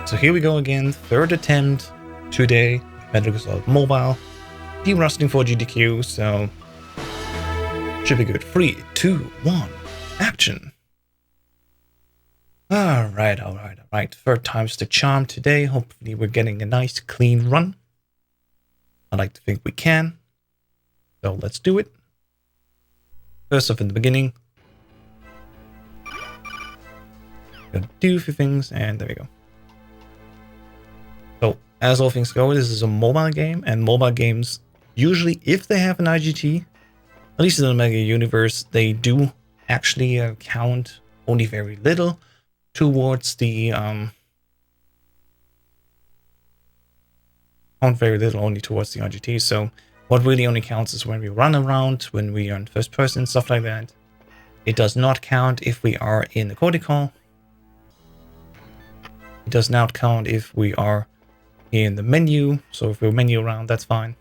So here we go again, third attempt today, MGS Mobile, derusting for GDQ, so should be good. 3, 2, 1, action! Alright. Third time's the charm today. Hopefully we're getting a nice clean run. I like to think we can. So let's do it. First off in the beginning. Gonna do a few things and there we go. So as all things go, this is a mobile game, and mobile games usually, if they have an IGT, at least in the Mega Universe, they do actually count only very little towards the IGT. So what really only counts is when we run around, when we are in first person, stuff like that. It does not count if we are in the protocol. It does not count if we are in the menu. So if we're menu around, that's fine.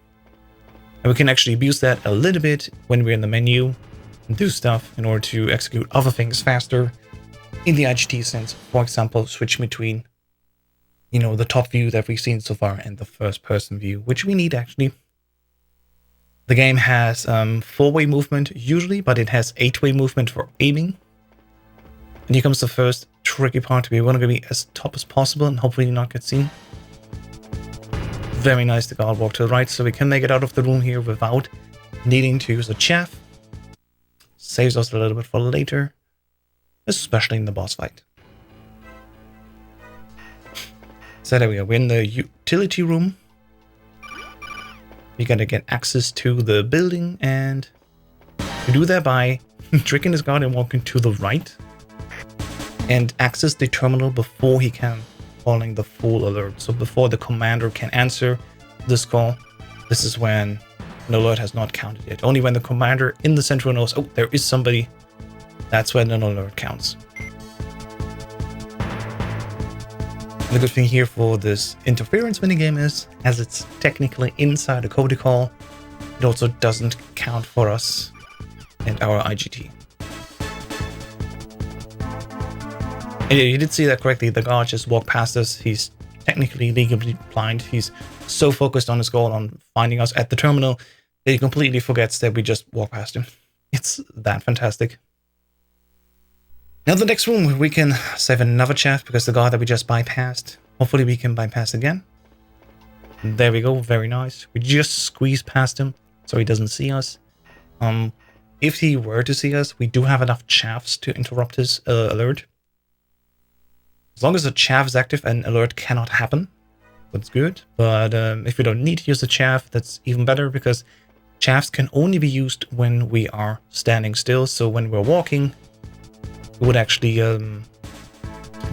And we can actually abuse that a little bit when we're in the menu and do stuff in order to execute other things faster in the IGT sense. For example, switch between, the top view that we've seen so far and the first person view, which we need actually. The game has 4-way movement usually, but it has 8-way movement for aiming. And here comes the first tricky part. We want to be as top as possible and hopefully not get seen. Very nice, the guard walk to the right, so we can make it out of the room here without needing to use a chaff. Saves us a little bit for later, especially in the boss fight. So there we go, we're in the utility room. We gotta get access to the building, and we do that by tricking this guard and walking to the right and access the terminal before he can, calling the full alert. So before the commander can answer this call, this is when an alert has not counted yet. Only when the commander in the central knows, oh, there is somebody, that's when an alert counts. And the good thing here for this interference minigame is, as it's technically inside a protocol, it also doesn't count for us and our IGT. And you did see that correctly, the guard just walked past us. He's technically legally blind. He's so focused on his goal, on finding us at the terminal, that he completely forgets that we just walked past him. It's that fantastic. Now the next room, we can save another chaff because the guard that we just bypassed, hopefully we can bypass again. There we go, very nice. We just squeezed past him so he doesn't see us. If he were to see us, we do have enough chaffs to interrupt his alert. As long as the chaff is active, an alert cannot happen. That's good. But if we don't need to use the chaff, that's even better, because chaffs can only be used when we are standing still. So when we're walking, it would actually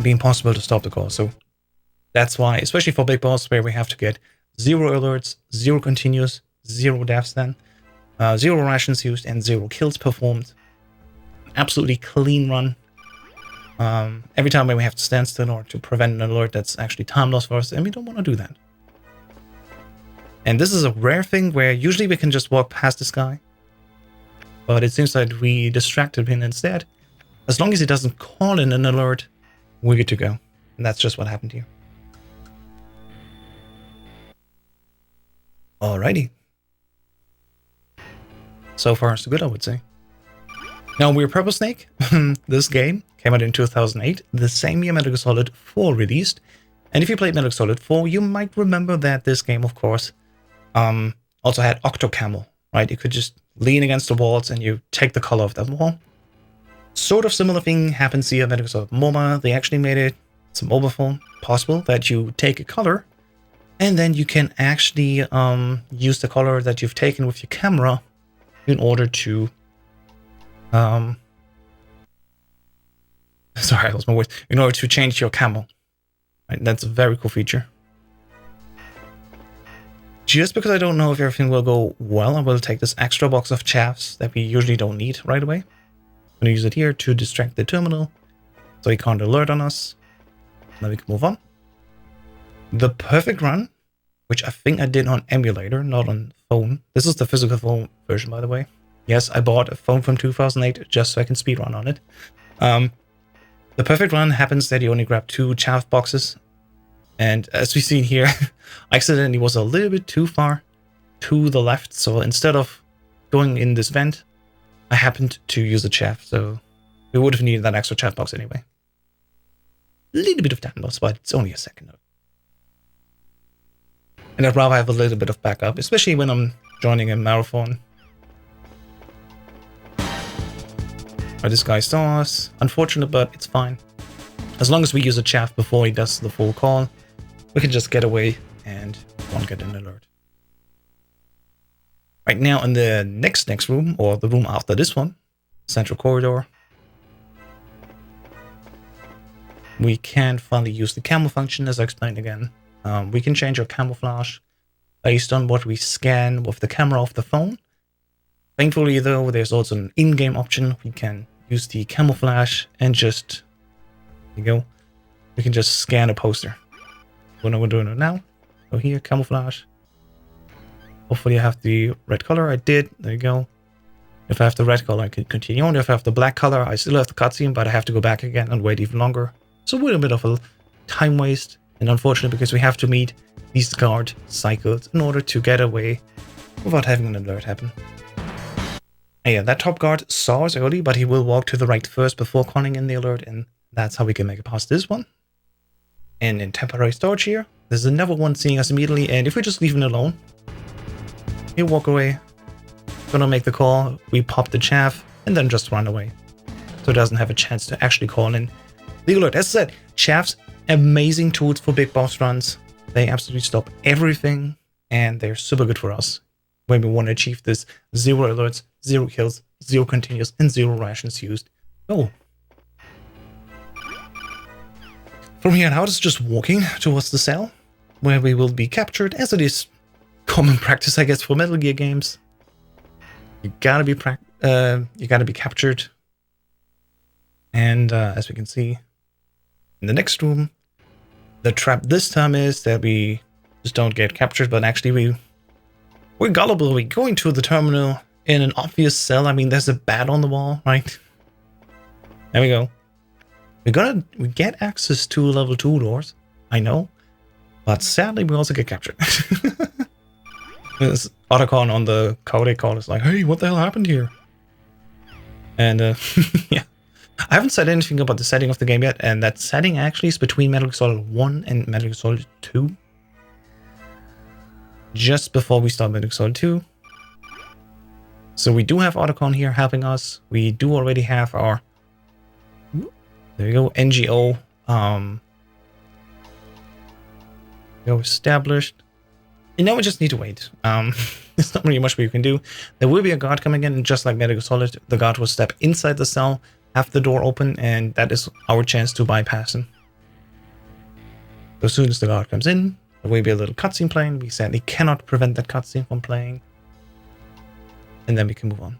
be impossible to stop the call. So that's why, especially for big boss, where we have to get 0 alerts, 0 continuous, 0 deaths then, 0 rations used, and 0 kills performed. Absolutely clean run. Every time when we have to stand still or to prevent an alert, that's actually time loss for us, and we don't want to do that. And this is a rare thing where usually we can just walk past this guy, but it seems like we distracted him instead. As long as he doesn't call in an alert, we're good to go. And that's just what happened here. Alrighty. So far so good, I would say. Now we're Purple Snake. This game came out in 2008, the same year Metal Gear Solid 4 released. And if you played Metal Gear Solid 4, you might remember that this game, of course, also had Octo Camo, right? You could just lean against the walls and you take the color of that wall. Sort of similar thing happens here in Metal Gear Solid Mobile. They actually made it, it's a mobile phone, possible that you take a color and then you can actually use the color that you've taken with your camera in order to sorry, I lost my words. In order to change your camo. Right, that's a very cool feature. Just because I don't know if everything will go well, I will take this extra box of chaffs that we usually don't need right away. I'm going to use it here to distract the terminal, so he can't alert on us. Now we can move on. The perfect run, which I think I did on emulator, not on phone. This is the physical phone version, by the way. Yes, I bought a phone from 2008 just so I can speedrun on it. The perfect run happens that you only grab 2 chaff boxes And as we see here, I accidentally was a little bit too far to the left. So instead of going in this vent, I happened to use a chaff. So we would have needed that extra chat box anyway. A little bit of time loss, but it's only a second. And I'd rather have a little bit of backup, especially when I'm joining a marathon. This guy saw us. Unfortunate, but it's fine. As long as we use a chaff before he does the full call, we can just get away and won't get an alert. Right now in the next room, or the room after this one, central corridor, we can finally use the camo function, as I explained again. We can change our camouflage based on what we scan with the camera of the phone. Thankfully, though, there's also an in-game option. We can use the camouflage and just, there you go, we can just scan a poster. What we're doing it now. So here, camouflage. Hopefully I have the red color. I did. There you go. If I have the red color, I can continue on. If I have the black color, I still have the cutscene, but I have to go back again and wait even longer. So a little bit of a time waste. And unfortunately, because we have to meet these guard cycles in order to get away without having an alert happen. And yeah, that top guard saw us early, but he will walk to the right first before calling in the alert, and that's how we can make it past this one. And in temporary storage here, there's another one seeing us immediately, and if we just leave him alone, he'll walk away, gonna make the call, we pop the chaff, and then just run away. So it doesn't have a chance to actually call in the alert. As I said, chaffs, amazing tools for big boss runs. They absolutely stop everything, and they're super good for us when we want to achieve this 0 alerts, 0 kills, 0 continues, and 0 rations used goal. From here on out, it's just walking towards the cell, where we will be captured, as it is common practice, I guess, for Metal Gear games. You gotta be captured. And as we can see in the next room, the trap this time is that we just don't get captured, but actually we're gullible. We go into the terminal in an obvious cell. I mean, there's a bat on the wall, right? There we go. We get access to level 2 doors, I know, but sadly we also get captured. This Otacon on the codec call is like, hey, what the hell happened here? And yeah, I haven't said anything about the setting of the game yet, and that setting actually is between Metal Gear Solid 1 and Metal Gear Solid 2. Just before we start Metal Gear Solid 2. So we do have Otacon here helping us. We do already have our, there we go, NGO established. And now we just need to wait. There's not really much we can do. There will be a guard coming in, and just like Metal Gear Solid, the guard will step inside the cell, have the door open, and that is our chance to bypass him. So as soon as the guard comes in, there will be a little cutscene playing. We sadly cannot prevent that cutscene from playing. And then we can move on.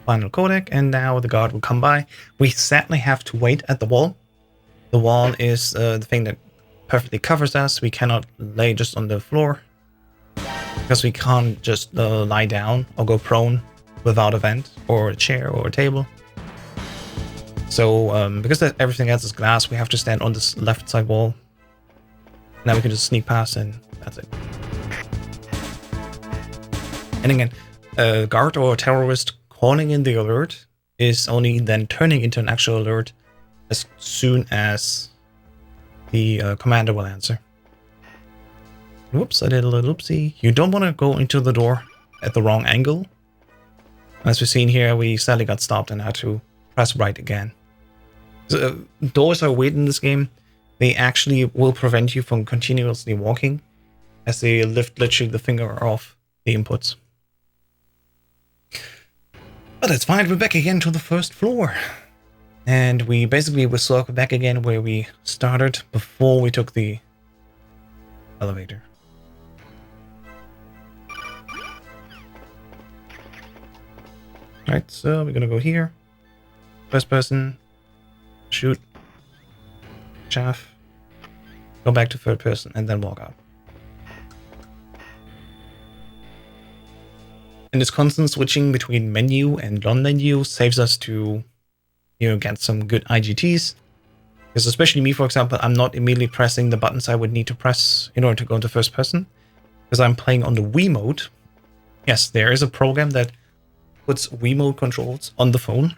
Final codec, and now the guard will come by. We sadly have to wait at the wall. The wall is the thing that perfectly covers us. We cannot lay just on the floor, because we can't just lie down or go prone without a vent or a chair or a table. So because everything else is glass, we have to stand on this left side wall. Now we can just sneak past, and that's it. And again, a guard or a terrorist calling in the alert is only then turning into an actual alert as soon as the commander will answer. Whoops, I did a little oopsie. You don't want to go into the door at the wrong angle. As we've seen here, we sadly got stopped and had to press right again. So, doors are weird in this game. They actually will prevent you from continuously walking, as they lift literally the finger off the inputs. But it's fine, we're back again to the first floor. And we basically will circle back again where we started before we took the elevator. Right, so we're gonna go here. First person. Shoot. Chaff. go back to third person, and then walk out. And this constant switching between menu and non-menu saves us to, get some good IGTs. Because especially me, for example, I'm not immediately pressing the buttons I would need to press in order to go into first person. Because I'm playing on the Wii mode. Yes, there is a program that puts Wii mode controls on the phone.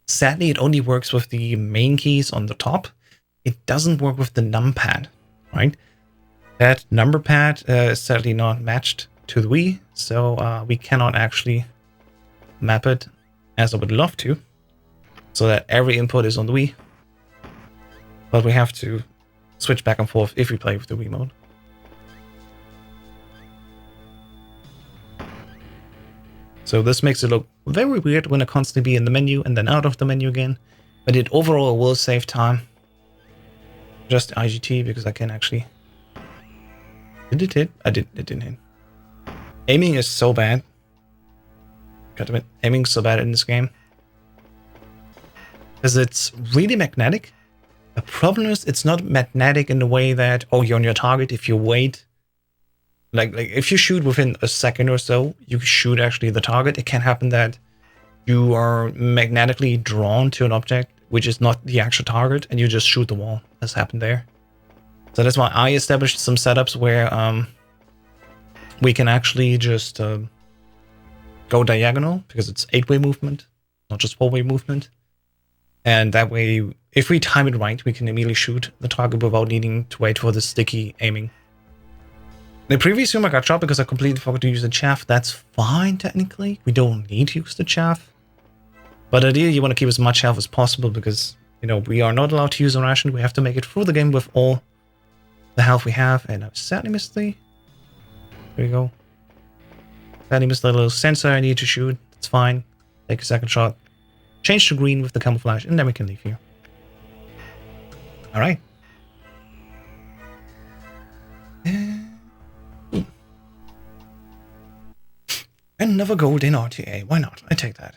Sadly, it only works with the main keys on the top. It doesn't work with the numpad, right? That number pad is sadly not matched to the Wii, so we cannot actually map it as I would love to, so that every input is on the Wii. But we have to switch back and forth if we play with the Wii mode. So this makes it look very weird when I constantly be in the menu and then out of the menu again. But it overall will save time. Just IGT, because I can actually... Did it hit? It didn't hit. Aiming is so bad. Gotta admit, aiming is so bad in this game. Because it's really magnetic. The problem is it's not magnetic in the way that, oh, you're on your target. If you wait, like if you shoot within a second or so, you shoot actually the target. It can happen that you are magnetically drawn to an object, which is not the actual target, and you just shoot the wall, as happened there. So that's why I established some setups where we can actually just go diagonal, because it's 8-way movement, not just 4-way movement. And that way, if we time it right, we can immediately shoot the target without needing to wait for the sticky aiming. In the previous room I got shot because I completely forgot to use the chaff. That's fine, technically. We don't need to use the chaff. But ideally, you want to keep as much health as possible because, we are not allowed to use a ration. We have to make it through the game with all the health we have. And I've sadly missed the... There we go. Sadly missed the little sensor I need to shoot. It's fine. Take a second shot. Change to green with the camouflage, and then we can leave here. Alright. Another gold in RTA. Why not? I take that.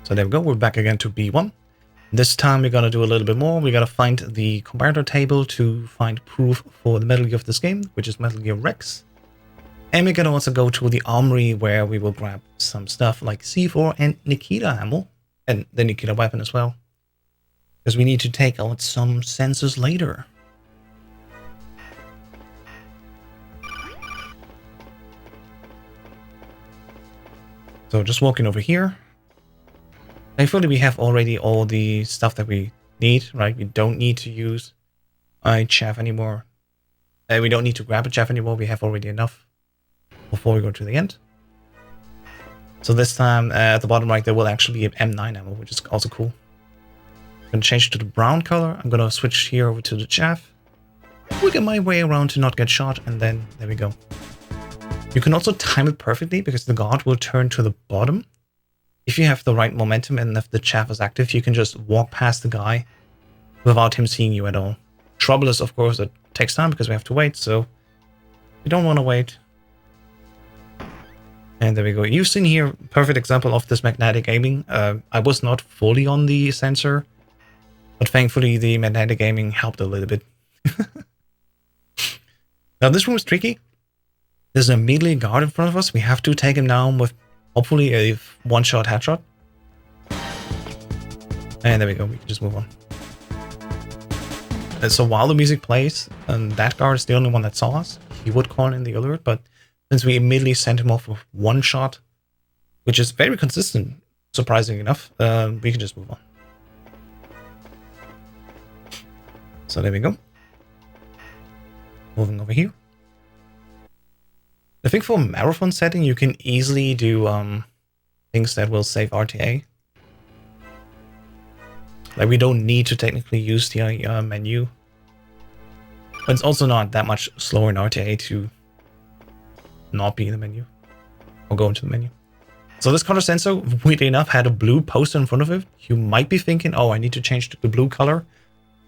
So there we go. We're back again to B1. This time we're going to do a little bit more. We're going to find the comparator table to find proof for the Metal Gear of this game, which is Metal Gear Rex. And we're going to also go to the armory where we will grab some stuff like C4 and Nikita ammo. And the Nikita weapon as well. Because we need to take out some sensors later. So just walking over here. Thankfully we have already all the stuff that we need, right? We don't need to use a chaff anymore. We don't need to grab a chaff anymore. We have already enough before we go to the end. So this time at the bottom right there will actually be an M9 ammo, which is also cool. I'm going to change it to the brown color. I'm going to switch here over to the chaff. Wiggle my way around to not get shot, and then there we go. You can also time it perfectly because the guard will turn to the bottom. If you have the right momentum and if the chaff is active, you can just walk past the guy without him seeing you at all. Trouble is, of course, it takes time because we have to wait, so you don't want to wait. And there we go. You've seen here a perfect example of this magnetic aiming. I was not fully on the sensor, but thankfully the magnetic aiming helped a little bit. Now this room is tricky. There's an immediate guard in front of us. We have to take him down with hopefully a one-shot headshot. And there we go. We can just move on. And so while the music plays, and that guard is the only one that saw us, he would call in the alert, but since we immediately sent him off with one shot, which is very consistent, surprisingly enough, we can just move on. So there we go. Moving over here. I think for marathon setting, you can easily do things that will save RTA. Like we don't need to technically use the menu. But it's also not that much slower in RTA to not be in the menu. Or go into the menu. So this color sensor, weirdly enough, had a blue poster in front of it. You might be thinking, oh, I need to change to the blue color.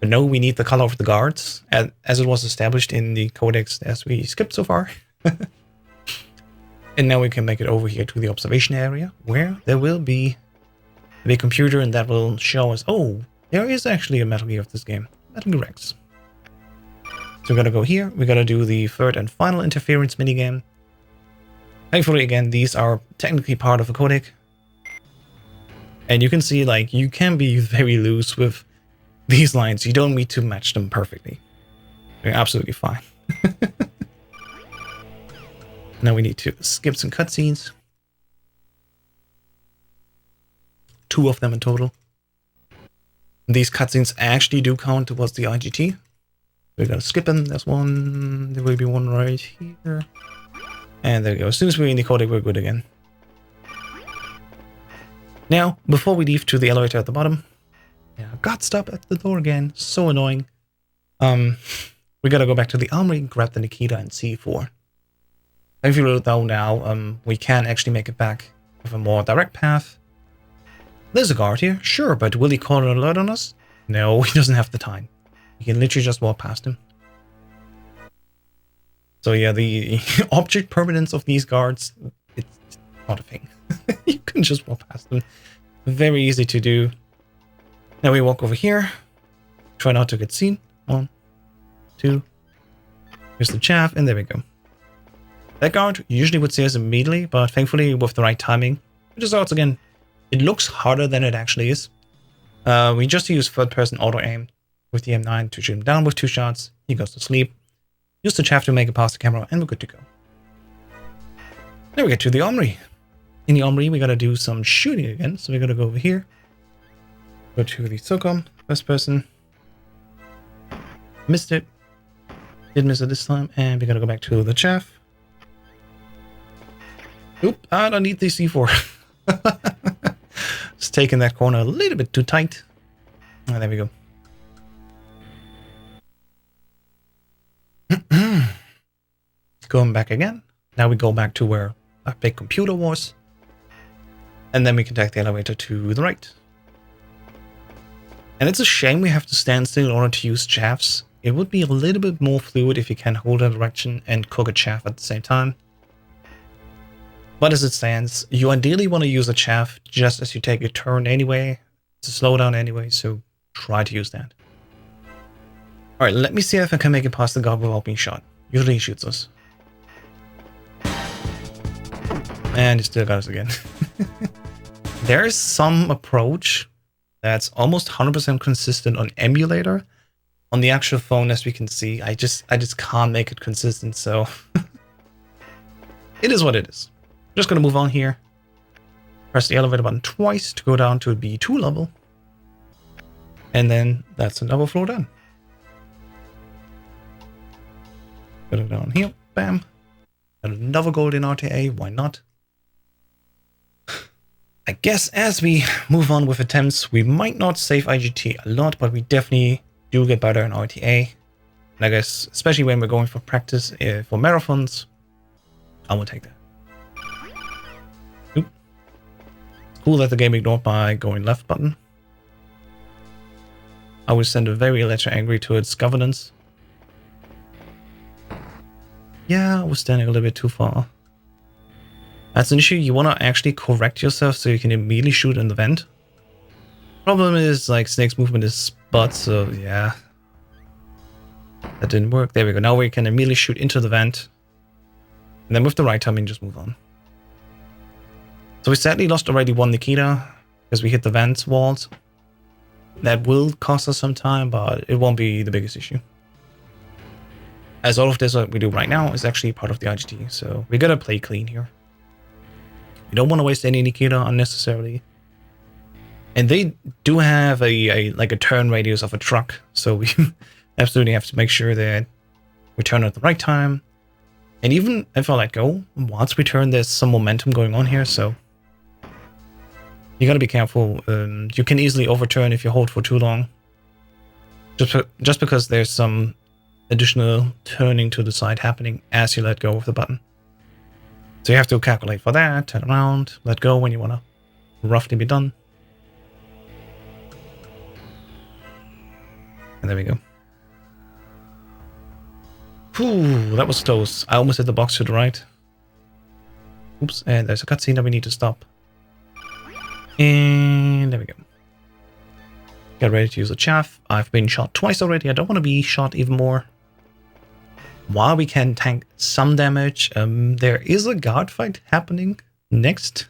But no, we need the color of the guards, as it was established in the codex as we skipped so far. And now we can make it over here to the observation area, where there will be a big computer, and that will show us, oh, there is actually a Metal Gear of this game. Metal Gear X. So we gotta go here. We gotta do the third and final interference minigame. Thankfully, again, these are technically part of a codec. And you can see, like, you can be very loose with these lines. You don't need to match them perfectly. They're absolutely fine. Now we need to skip some cutscenes. 2 of them in total. These cutscenes actually do count towards the IGT. We're gonna skip them. There's one. There will be one right here. And there we go. As soon as we're in the codec, we're good again. Now, before we leave to the elevator at the bottom, yeah, got stopped at the door again. So annoying. We gotta go back to the armory, grab the Nikita and C4. Thankfully, though, now we can actually make it back with a more direct path. There's a guard here, sure, but will he call an alert on us? No, he doesn't have the time. You can literally just walk past him. So yeah, the object permanence of these guards, it's not a thing. You can just walk past them. Very easy to do. Now we walk over here. Try not to get seen. 1, 2. Here's the chaff, and there we go. That guard usually would see us immediately, but thankfully with the right timing, it results again. It looks harder than it actually is. We just use third-person auto-aim with the M9 to shoot him down with 2 shots. He goes to sleep. Use the chaff to make it past the camera, and we're good to go. Then we get to the armory. In the armory, we gotta do some shooting again. So we gotta go over here. Go to the SOCOM, first person. Missed it. Did miss it this time, and we gotta go back to the chaff. Oop, I don't need the C4. Just taking that corner a little bit too tight. Oh, there we go. Going back again. Now we go back to where our big computer was. And then we can take the elevator to the right. And it's a shame we have to stand still in order to use chaffs. It would be a little bit more fluid if you can hold a direction and cook a chaff at the same time. But as it stands, you ideally want to use a chaff just as you take a turn anyway. It's a slowdown anyway, so try to use that. Alright, let me see if I can make it past the guard without being shot. Usually he shoots us. And he still got us again. There's some approach that's almost 100% consistent on emulator. On the actual phone, as we can see, I just can't make it consistent, so it is what it is. Just gonna move on here. Press the elevator button twice to go down to a B2 level. And then that's another floor done. Put it down here. Bam. Got another golden RTA. Why not? I guess as we move on with attempts, we might not save IGT a lot, but we definitely do get better in RTA. And I guess, especially when we're going for practice for marathons, I will take that. Oop. It's cool that the game ignored my going left button. I would send a very letter angry to its governance. Yeah, I was standing a little bit too far. That's an issue. You want to actually correct yourself so you can immediately shoot in the vent. Problem is, like, Snake's movement is spot, so yeah. That didn't work. There we go. Now we can immediately shoot into the vent. And then with the right timing, just move on. So we sadly lost already one Nikita because we hit the vent walls. That will cost us some time, but it won't be the biggest issue. As all of this what we do right now is actually part of the IGT, so we gotta play clean here. We don't want to waste any Nikita unnecessarily. And they do have a turn radius of a truck, so we absolutely have to make sure that we turn at the right time. And even if I let go, once we turn, there's some momentum going on here, so you gotta be careful. You can easily overturn if you hold for too long. Just because there's some additional turning to the side happening as you let go of the button. So you have to calculate for that, turn around, let go when you want to roughly be done. And there we go. Whew, that was close. I almost hit the box to the right. Oops, and there's a cutscene that we need to stop. And there we Get ready to use a chaff. I've been shot twice already. I don't want to be shot even more. While we can tank some damage, there is a guard fight happening next.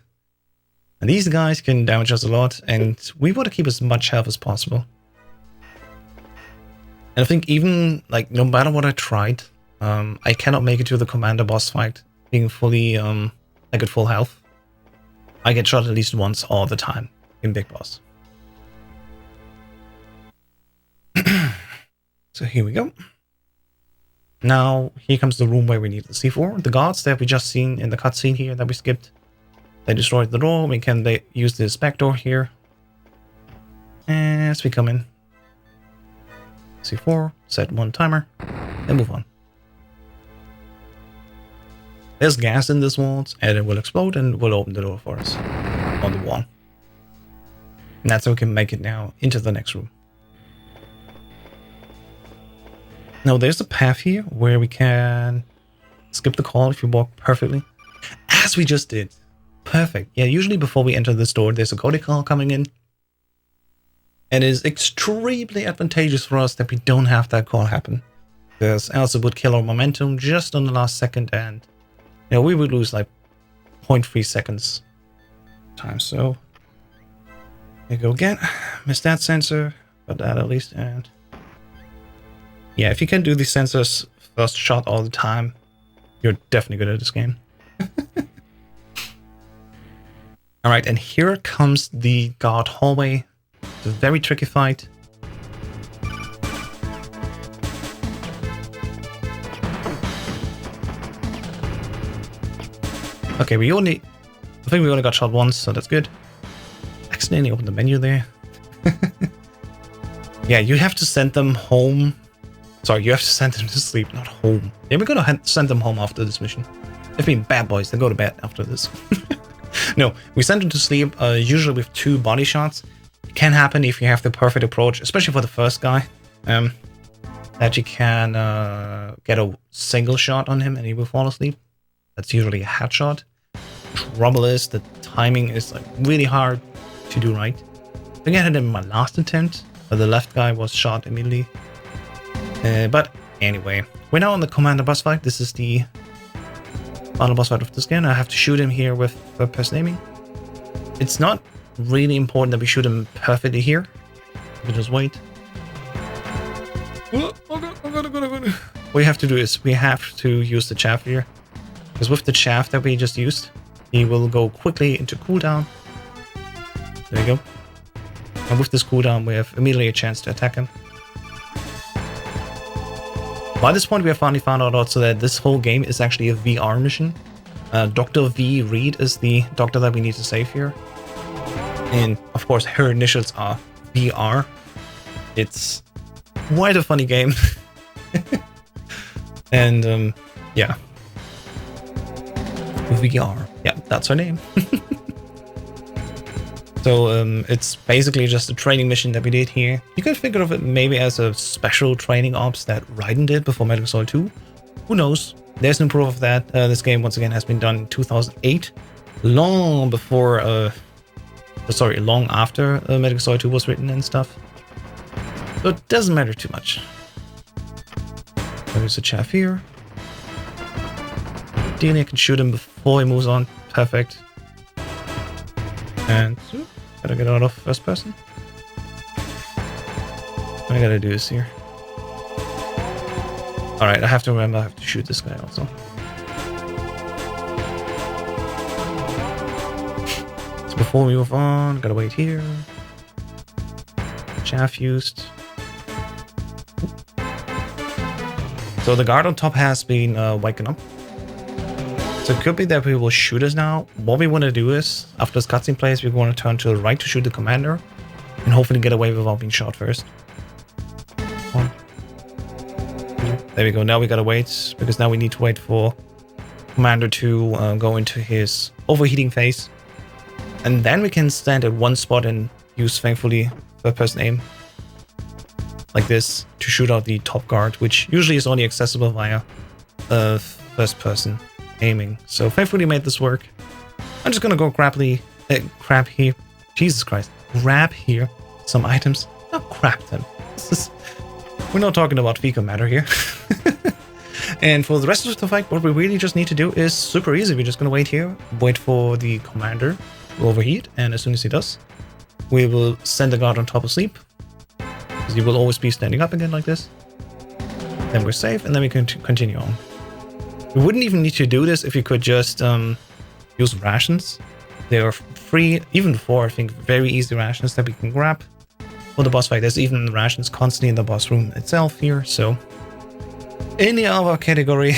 And these guys can damage us a lot, and we want to keep as much health as possible. And I think even, like, no matter what I tried, I cannot make it to the commander boss fight being fully, like, at full health. I get shot at least once all the time in Big Boss. So here we go. Now, here comes the room where we need the C4. The guards that we just seen in the cutscene here that we skipped, they destroyed the door. We can use this back door here. As we come in. C4, set one timer, and move on. There's gas in this vault, and it will explode and will open the door for us on the wall. And that's how we can make it now into the next room. Now there's a path here where we can skip the call if you walk perfectly. As we just did. Perfect. Yeah, usually before we enter this door, there's a code call coming in. And it is extremely advantageous for us that we don't have that call happen. Because else it would kill our momentum just on the last second, and you know, we would lose like 0.3 seconds time. So here we go again. Missed that sensor, got that at least, and yeah, if you can do these sensors first shot all the time, you're definitely good at this game. Alright, and here comes the guard hallway. It's a very tricky fight. Okay, I think we only got shot once, so that's good. Accidentally opened the menu there. Yeah, you have to send them home. Sorry, you have to send them to sleep, not home. Yeah, we're gonna send them home after this mission. They've been bad boys, they go to bed after this. No, we send them to sleep, usually with 2 body shots. It can happen if you have the perfect approach, especially for the first guy. That you can get a single shot on him and he will fall asleep. That's usually a headshot. Trouble is, the timing is like really hard to do right. I think I had it in my last attempt, but the left guy was shot immediately. But anyway, we're now on the commander boss fight. This is the final boss fight of this game. I have to shoot him here with first-person aiming. It's not really important that we shoot him perfectly here. We just wait. Oh God. What we have to do is we have to use the chaff here. Because with the chaff that we just used, he will go quickly into cooldown. There you go. And with this cooldown, we have immediately a chance to attack him. By this point, we have finally found out also that this whole game is actually a VR mission. Dr. V. Reed is the doctor that we need to save here. And of course, her initials are VR. It's quite a funny game. And yeah. VR. Yeah, that's her name. So it's basically just a training mission that we did here. You could think of it maybe as a special training ops that Raiden did before Metal Gear Solid 2. Who knows? There's no proof of that. This game, once again, has been done in 2008. Long before, long after Metal Gear Solid 2 was written and stuff. So it doesn't matter too much. There's a chaff here. Ideally, I can shoot him before he moves on. Perfect. And gotta get out of first person. What I gotta do is here. Alright, I have to remember I have to shoot this guy also. So before we move on, gotta wait here. Chaff used. So the guard on top has been waken up. So it could be that we will shoot us now. What we want to do is, after this cutscene plays, we want to turn to the right to shoot the commander. And hopefully get away without being shot first. One. There we go. Now we gotta wait, because now we need to wait for commander to go into his overheating phase. And then we can stand at one spot and use, thankfully, third-person aim. Like this, to shoot out the top guard, which usually is only accessible via first-person aiming. So thankfully made this work. I'm just gonna go grab here. Jesus Christ. Grab here some items. a crap ton. We're not talking about fecal matter here. And for the rest of the fight, what we really just need to do is super easy. We're just going to wait here, wait for the commander to overheat, and as soon as he does, we will send the guard on top of sleep, because he will always be standing up again like this. Then we're safe, and then we can continue on. We wouldn't even need to do this if you could just use rations. They are free, even 4, I think, very easy rations that we can grab for the boss fight. There's even rations constantly in the boss room itself here, so any other category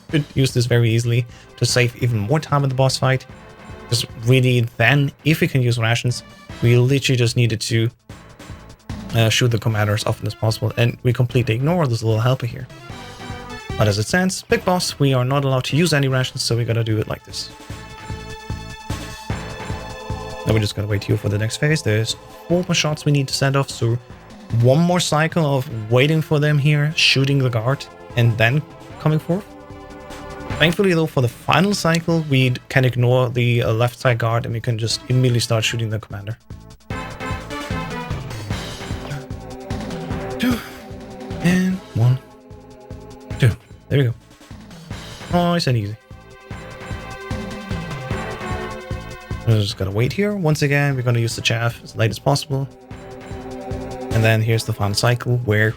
could use this very easily to save even more time in the boss fight. Just really, then, if we can use rations, we literally just needed to shoot the commander as often as possible, and we completely ignore this little helper here. But as it stands, big boss, we are not allowed to use any rations, so we gotta do it like this. Now we're just gonna wait here for the next phase. There's 4 more shots we need to send off, so 1 more cycle of waiting for them here, shooting the guard, and then coming forth. Thankfully though, for the final cycle, we can ignore the left side guard and we can just immediately start shooting the commander. 2 and 1, 2. There we go. Nice and easy. We're just gonna wait here. Once again, we're gonna use the chaff as late as possible. And then here's the final cycle where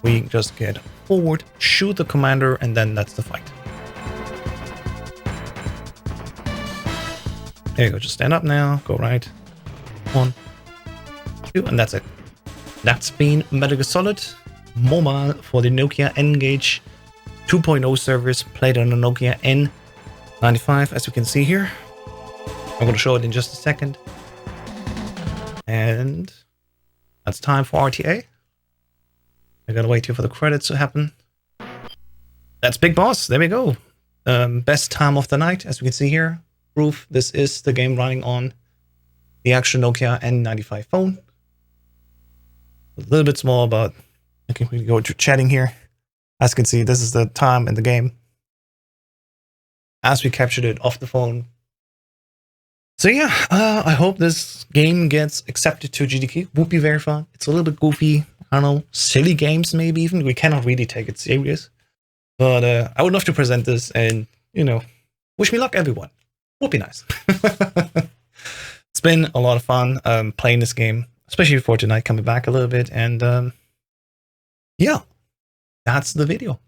we just get forward, shoot the commander, and then that's the fight. There you go, just stand up now, go right. 1, 2, and that's it. That's been Metal Gear Solid Mobile for the Nokia N-Gage 2.0 servers, played on the Nokia N95, as you can see here. I'm going to show it in just a second. And that's time for RTA. I gotta wait here for the credits to happen. That's Big Boss. There we go. Best time of the night, as we can see here. Proof this is the game running on the actual Nokia N95 phone. A little bit small, but I can really go to chatting here. As you can see, this is the time in the game as we captured it off the phone. So yeah, I hope this game gets accepted to GDQ. Would be very fun. It's a little bit goofy. I don't know, silly games maybe even. We cannot really take it serious. But I would love to present this and, you know, wish me luck, everyone. Would be nice. It's been a lot of fun playing this game, especially for tonight, coming back a little bit. And yeah, that's the video.